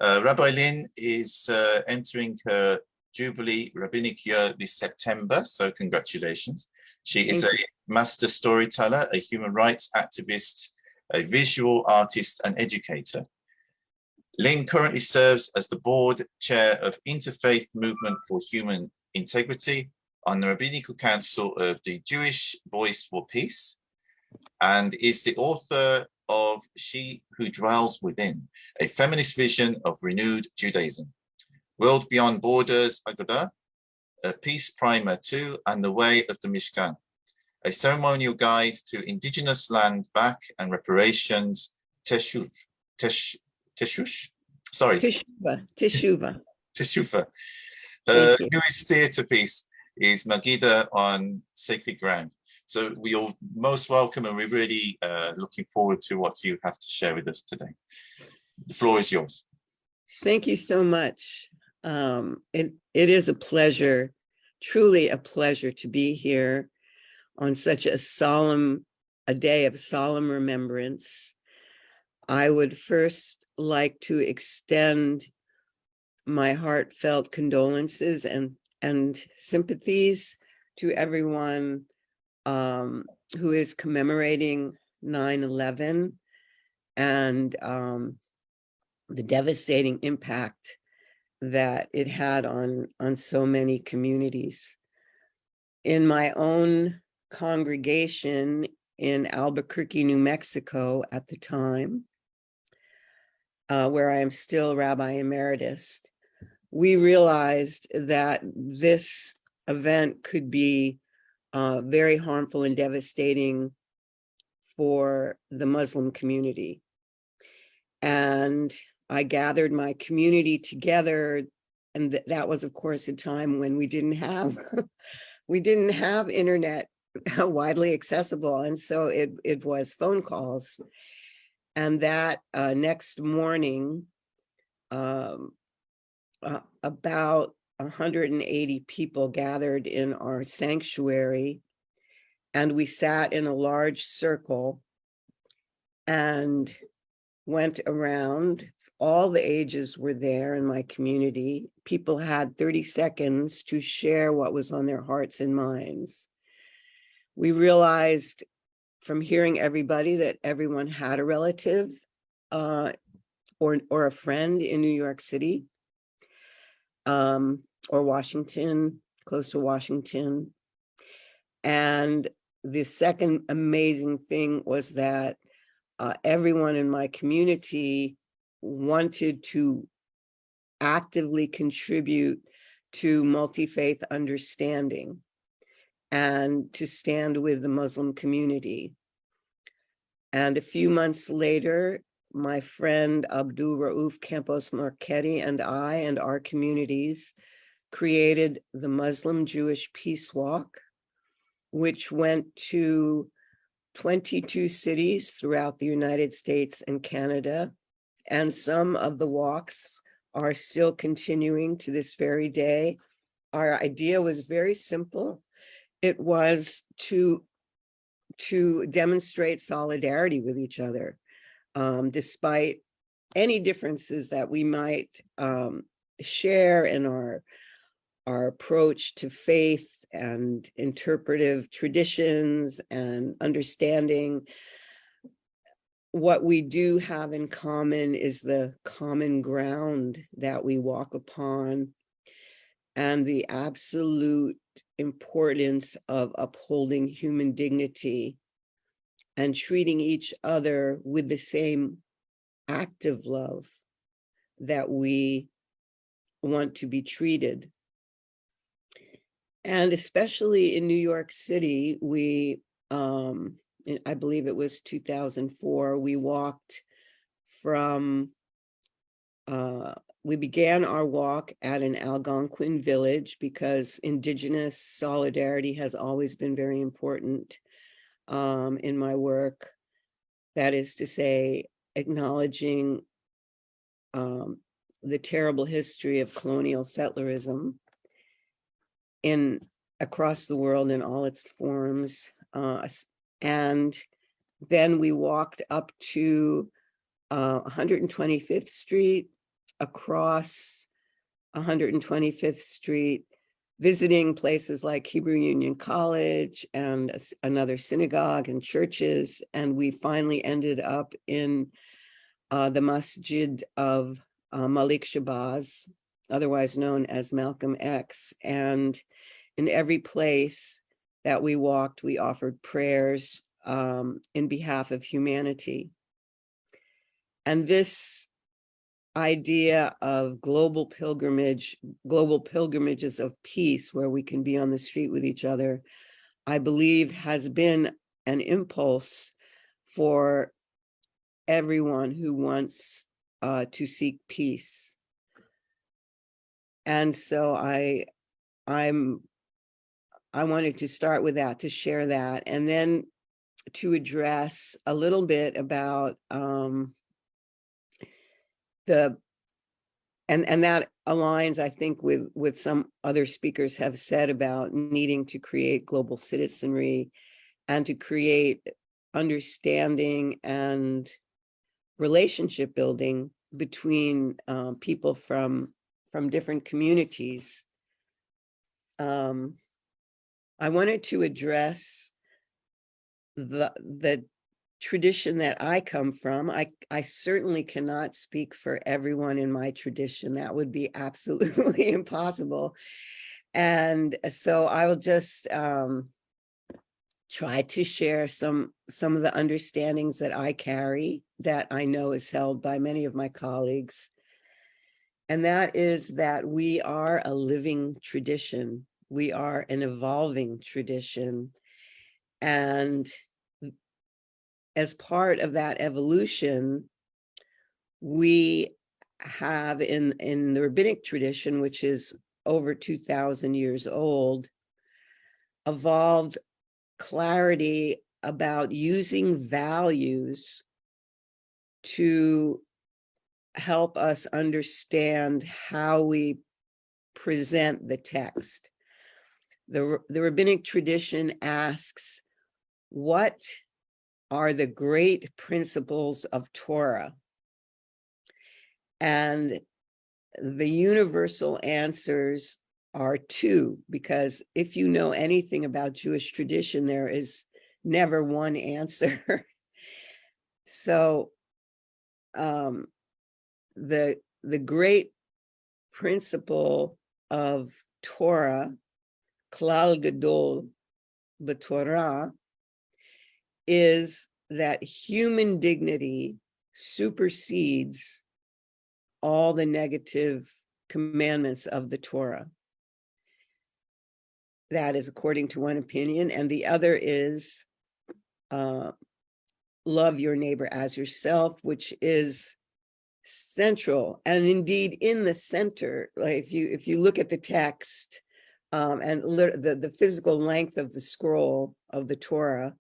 Rabbi Lynn is entering her jubilee rabbinic year this September, so congratulations. She is a master storyteller, a human rights activist, a visual artist, and educator. Lynn currently serves as the board chair of Interfaith Movement for Human Integrity on the Rabbinical Council of the Jewish Voice for Peace, and is the author of She Who Dwells Within, a feminist vision of renewed Judaism, World Beyond Borders Haggadah, a Peace Primer 2, and The Way of the Mishkan, a ceremonial guide to Indigenous land back and reparations, Teshuvah. Teshuvah. Newest theatre piece is Magidah on sacred ground. So we are most welcome, and we're really looking forward to what you have to share with us today. The floor is yours. Thank you so much. It is a pleasure, truly a pleasure to be here on such a day of solemn remembrance. I would first like to extend my heartfelt condolences and sympathies to everyone who is commemorating 9/11 and the devastating impact that it had on so many communities. In my own congregation in Albuquerque, New Mexico at the time, where I am still Rabbi Emeritus, we realized that this event could be very harmful and devastating for the Muslim community. And I gathered my community together, and that was, of course, a time when we didn't have internet widely accessible, and so it was phone calls. And that next morning, about 180 people gathered in our sanctuary, and we sat in a large circle and went around. All the ages were there in my community. People had 30 seconds to share what was on their hearts and minds. We realized from hearing everybody that everyone had a relative or a friend in New York City, or Washington, close to Washington. And the second amazing thing was that everyone in my community wanted to actively contribute to multi-faith understanding and to stand with the Muslim community. And a few months later, my friend Abdul Rauf Campos Marchetti and I and our communities created the Muslim Jewish Peace Walk, which went to 22 cities throughout the United States and Canada. And some of the walks are still continuing to this very day. Our idea was very simple. It was to demonstrate solidarity with each other, despite any differences that we might share in our approach to faith and interpretive traditions and understanding. What we do have in common is the common ground that we walk upon and the absolute importance of upholding human dignity and treating each other with the same active love that we want to be treated. And especially in New York City, we, I believe it was 2004, we walked from, we began our walk at an Algonquin village because Indigenous solidarity has always been very important in my work. That is to say, acknowledging the terrible history of colonial settlerism across the world in all its forms. And then we walked up to 125th Street, across 125th Street, visiting places like Hebrew Union College and another synagogue and churches. And we finally ended up in the masjid of Malik Shabazz, otherwise known as Malcolm X. And in every place that we walked, we offered prayers in behalf of humanity. And this idea of global pilgrimages of peace, where we can be on the street with each other, I believe has been an impulse for everyone who wants to seek peace. And so I wanted to start with that, to share that, and then to address a little bit about and that aligns, I think, with some other speakers have said about needing to create global citizenry and to create understanding and relationship building between people from different communities. I wanted to address the tradition that I come from. I certainly cannot speak for everyone in my tradition. That would be absolutely impossible. And so I will just try to share some of the understandings that I carry, that I know is held by many of my colleagues. And that is that we are a living tradition. We are an evolving tradition. And as part of that evolution, we have in the rabbinic tradition, which is over 2,000 years old, evolved clarity about using values to help us understand how we present the text. The rabbinic tradition asks, what are the great principles of Torah? And the universal answers are two, because if you know anything about Jewish tradition, there is never one answer. So the great principle of Torah, Klal Gadol b'Torah, is that human dignity supersedes all the negative commandments of the Torah. That is according to one opinion. And the other is love your neighbor as yourself, which is central. And indeed, in the center, like if you look at the text and the physical length of the scroll of the Torah,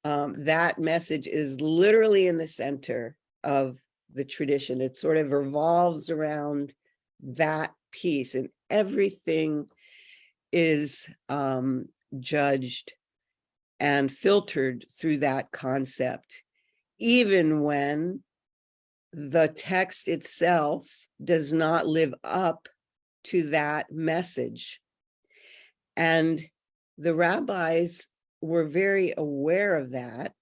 that message is literally in the center of the tradition. It sort of revolves around that piece, and everything is judged and filtered through that concept, even when the text itself does not live up to that message. And the rabbis were very aware of that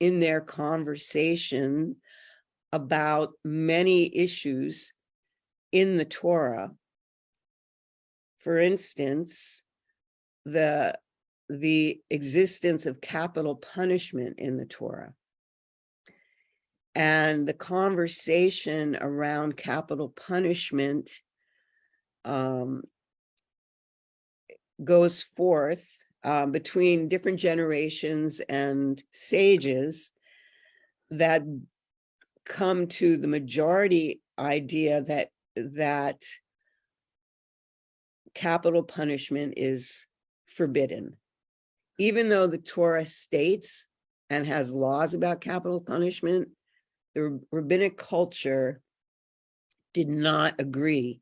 in their conversation about many issues in the Torah. For instance, the existence of capital punishment in the Torah, and the conversation around capital punishment goes forth between different generations and sages that come to the majority idea that capital punishment is forbidden. Even though the Torah states and has laws about capital punishment, the rabbinic culture did not agree,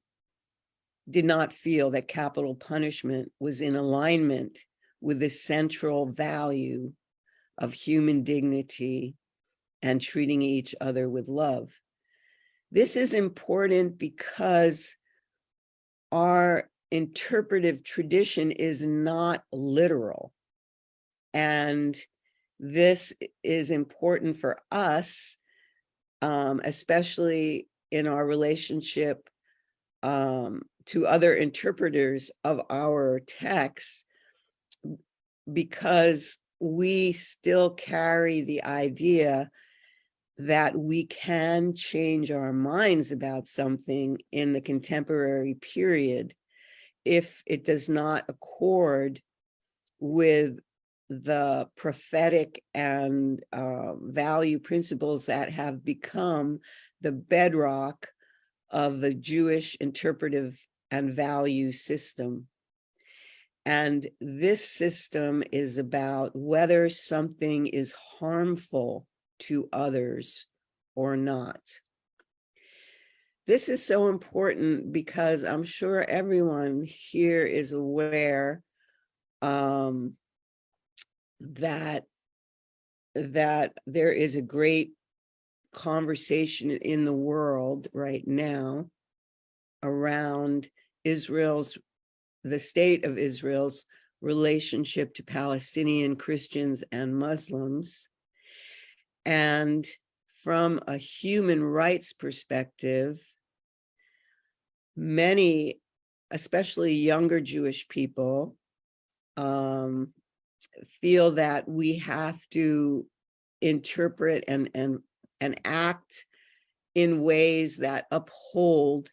did not feel that capital punishment was in alignment with the central value of human dignity and treating each other with love. This is important because our interpretive tradition is not literal. And this is important for us, especially in our relationship to other interpreters of our text, because we still carry the idea that we can change our minds about something in the contemporary period if it does not accord with the prophetic and value principles that have become the bedrock of the Jewish interpretive and value system. And this system is about whether something is harmful to others or not. This is so important because I'm sure everyone here is aware that there is a great conversation in the world right now around the state of Israel's relationship to Palestinian Christians and Muslims. And from a human rights perspective, many, especially younger Jewish people, feel that we have to interpret and act in ways that uphold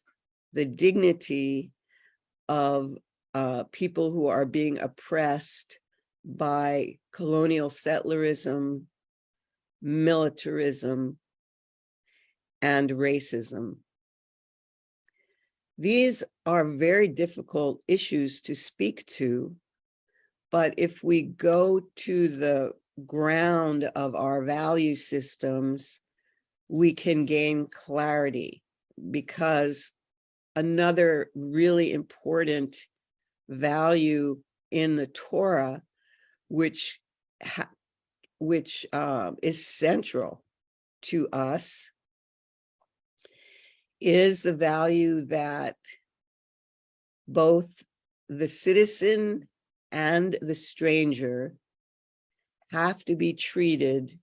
the dignity of people who are being oppressed by colonial settlerism, militarism, and racism. These are very difficult issues to speak to, but if we go to the ground of our value systems, we can gain clarity, because another really important value in the Torah, which is central to us, is the value that both the citizen and the stranger have to be treated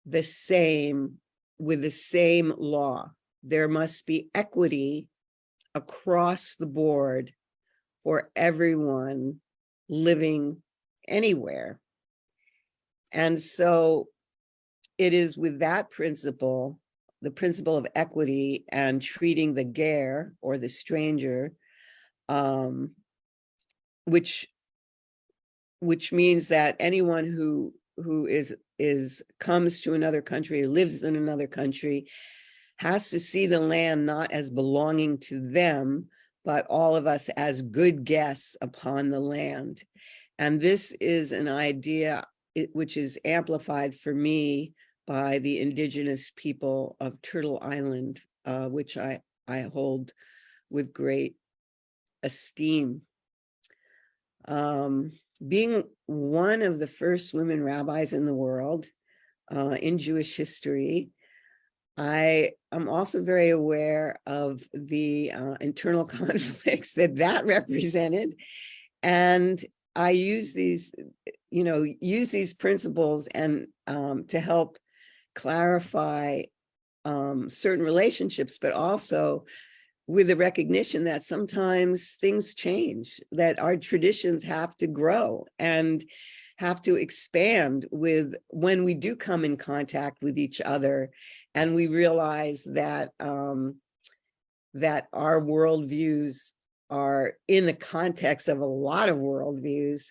the same, with the same law. There must be equity across the board for everyone living anywhere. And so it is with that principle, the principle of equity and treating the ger, or the stranger, which means that anyone who comes to another country, or lives in another country, has to see the land not as belonging to them, but all of us as good guests upon the land. And this is an idea which is amplified for me by the Indigenous people of Turtle Island, which I hold with great esteem. Being one of the first women rabbis in the world in Jewish history, I am also very aware of the internal conflicts that represented, and I use these principles and to help clarify certain relationships, but also with the recognition that sometimes things change, that our traditions have to grow and have to expand when we do come in contact with each other, and we realize that that our worldviews are in the context of a lot of worldviews.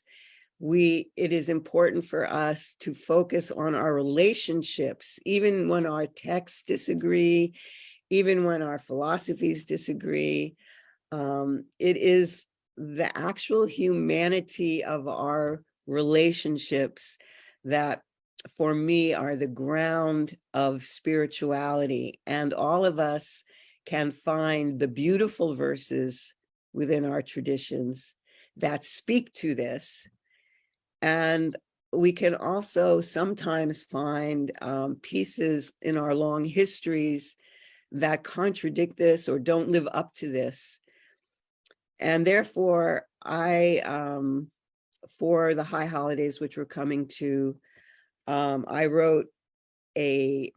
It is important for us to focus on our relationships, even when our texts disagree, even when our philosophies disagree. It is the actual humanity of our relationships that, for me, are the ground of spirituality. And all of us can find the beautiful verses within our traditions that speak to this. And we can also sometimes find pieces in our long histories that contradict this or don't live up to this. And therefore, for the high holidays, which we're coming to, I wrote a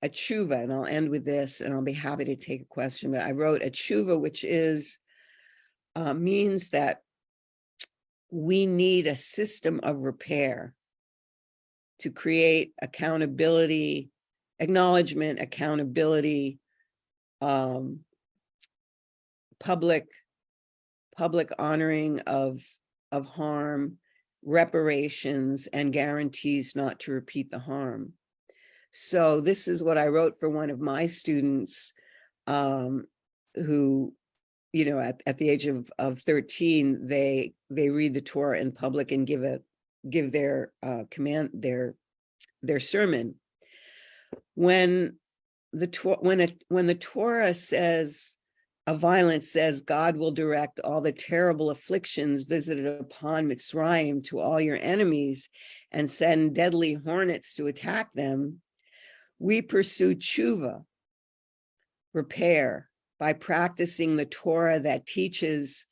Teshuvah, and I'll end with this, and I'll be happy to take a question, but I wrote a Teshuvah, which means that we need a system of repair to create accountability, acknowledgement, accountability, public honoring of harm, reparations, and guarantees not to repeat the harm. So this is what I wrote for one of my students who, you know, at the age of 13, they read the Torah in public and give their their sermon. When the Torah says, a violence says, God will direct all the terrible afflictions visited upon Mitzrayim to all your enemies and send deadly hornets to attack them, we pursue Teshuvah, repair, by practicing the Torah that teaches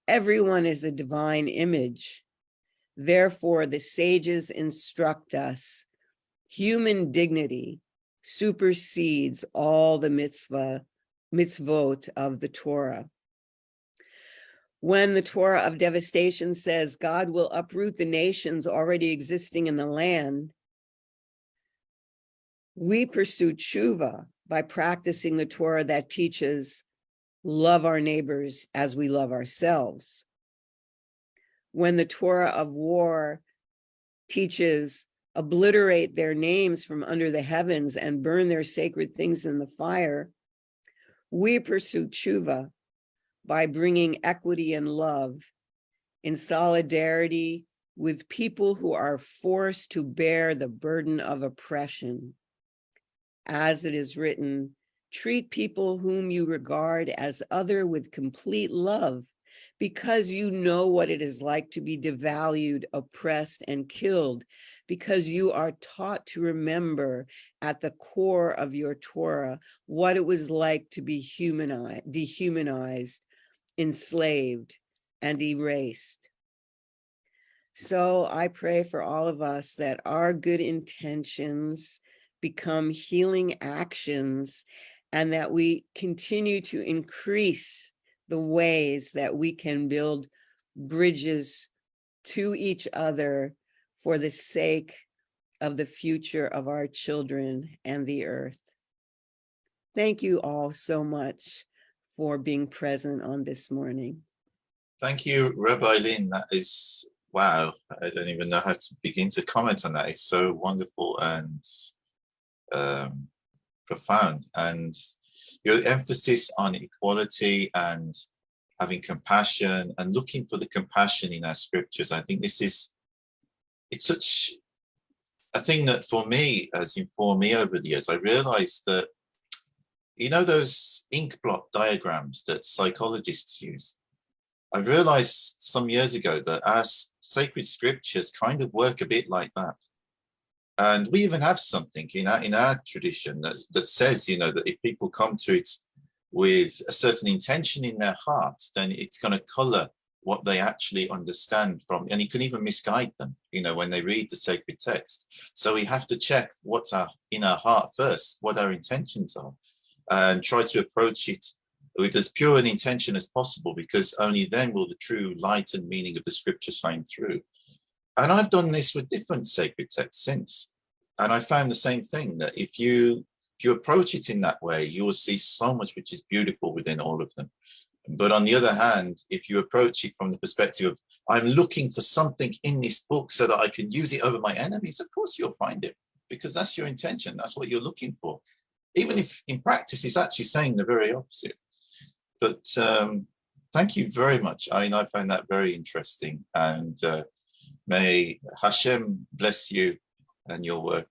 everyone is a divine image. Therefore, the sages instruct us, human dignity supersedes all the mitzvot of the Torah. When the Torah of devastation says God will uproot the nations already existing in the land, we pursue Teshuvah by practicing the Torah that teaches love our neighbors as we love ourselves. When the Torah of war teaches obliterate their names from under the heavens and burn their sacred things in the fire, we pursue Teshuvah by bringing equity and love in solidarity with people who are forced to bear the burden of oppression. As it is written, treat people whom you regard as other with complete love, because you know what it is like to be devalued, oppressed, and killed, because you are taught to remember at the core of your Torah what it was like to be dehumanized, enslaved, and erased. So I pray for all of us that our good intentions become healing actions, and that we continue to increase the ways that we can build bridges to each other for the sake of the future of our children and the earth. Thank you all so much for being present on this morning. Thank you, Rabbi Lynn. That is, wow, I don't even know how to begin to comment on that. It's so wonderful and profound. And your emphasis on equality and having compassion and looking for the compassion in our scriptures, I think it's such a thing that for me has informed me over the years. I realized that, you know, those ink blot diagrams that psychologists use, I realized some years ago that our sacred scriptures kind of work a bit like that. And we even have something in our tradition that says, you know, that if people come to it with a certain intention in their hearts, then it's going to color what they actually understand from, and it can even misguide them, you know, when they read the sacred text. So we have to check what's in our heart first, what our intentions are, and try to approach it with as pure an intention as possible, because only then will the true light and meaning of the scripture shine through. And I've done this with different sacred texts since, and I found the same thing, that if you approach it in that way, you will see so much which is beautiful within all of them. But on the other hand, if you approach it from the perspective of, I'm looking for something in this book so that I can use it over my enemies, of course you'll find it, because that's your intention, that's what you're looking for. Even if in practice it's actually saying the very opposite. But thank you very much. I find that very interesting, and may Hashem bless you and your work.